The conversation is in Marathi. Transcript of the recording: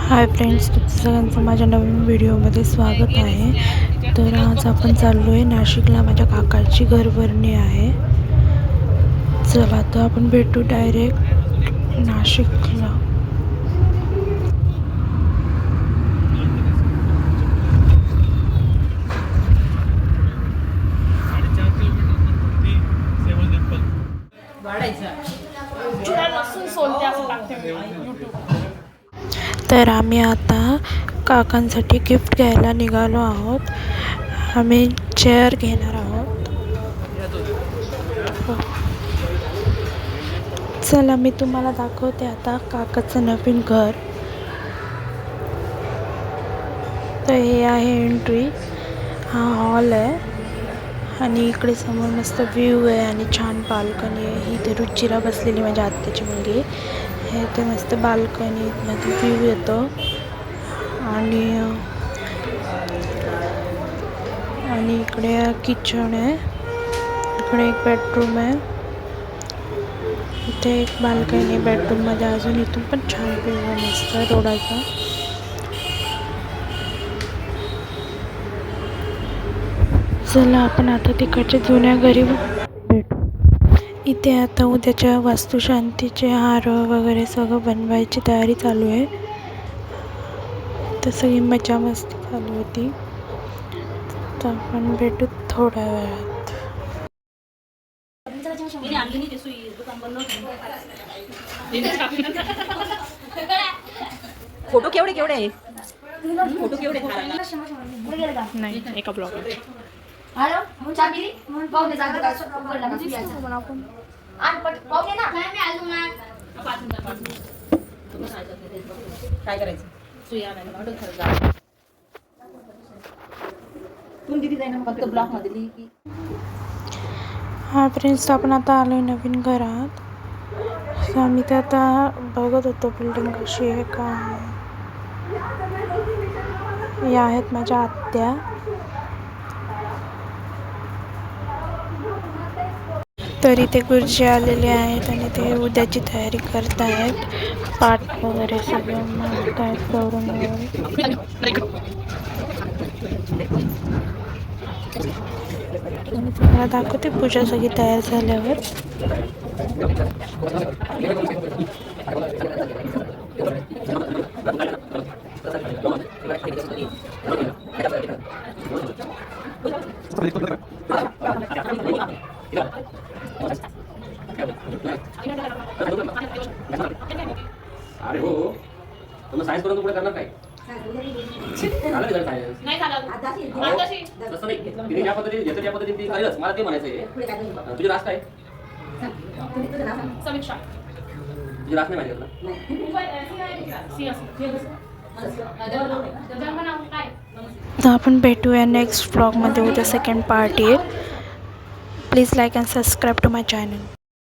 हाय फ्रेंड्स, तुमचं सगळ्यांचं माझ्या नवीन व्हिडिओमध्ये स्वागत आहे. तर आज आपण चाललो आहे नाशिकला. माझ्या काकाची घरभरणी आहे. चला तर आपण भेटू डायरेक्ट नाशिकला. तर आम्ही आता काकांसाठी गिफ्ट घ्यायला निघालो आहोत. आम्ही चेअर घेणार आहोत. चला मी तुम्हाला दाखवते आता काकाचं नवीन घर. तर हे आहे एंट्री. हा हॉल आहे आणि इकडे समोर मस्त व्ह्यू आहे आणि छान बाल्कनी आहे. इथे रुचिरा बसलेली, माझ्या आत्याची मुलगी. हे ते मस्त बाल्कनीमध्ये व्ह्यू येतो आणि इकडे किचन आहे. इकडे एक बेडरूम आहे. इथे एक बाल्कनी बेडरूममध्ये. अजून इथून पण छान व्ह्यू आहे मस्त रोडाचा. चला आपण आता तिकडच्या जुन्या घरी भेटू. इथे आता उद्याच्या वास्तुशांतीचे हार वगैरे सगळं बनवायची तयारी चालू आहे. तर सगळी मजा मस्ती चालू होती. तर आपण भेटू थोड्या वेळात. फोटो केवढे केवढे आहे? फोटो केवढे नाही, एका ब्लॉग काय करायचं? तू दिदी जाय ना फक्त ब्लॉक मध्ये लिही की. हा फ्रेंड्स, आपण आता आलो आहे नवीन घरात. सो आम्ही ते आता बघत होतो बिल्डिंग कशी आहे का. या आहेत माझ्या आत्या. तरी ते गुरुजी आलेले आहेत आणि ते उद्याची तयारी करत आहेत. पाठ वगैरे सगळं मागत आहेत गौरव वगैरे. आणि तुम्हाला दाखवते पूजा सगळी तयार झाल्यावर. अरे हो, तुम्ही सायन्स करून पुढे करणार काय? नाही झालं. तसं नाही. तिने ज्या पद्धतीने ज्या पद्धतीने ती करेलच. मला ते म्हणायचंय. तुझी रास काय? समीक्षा. तुझी रास नाही माहिती तर आपण भेटूया नेक्स्ट व्लॉगमध्ये. उद्या सेकंड पार्ट येईल. Please like and subscribe to my channel.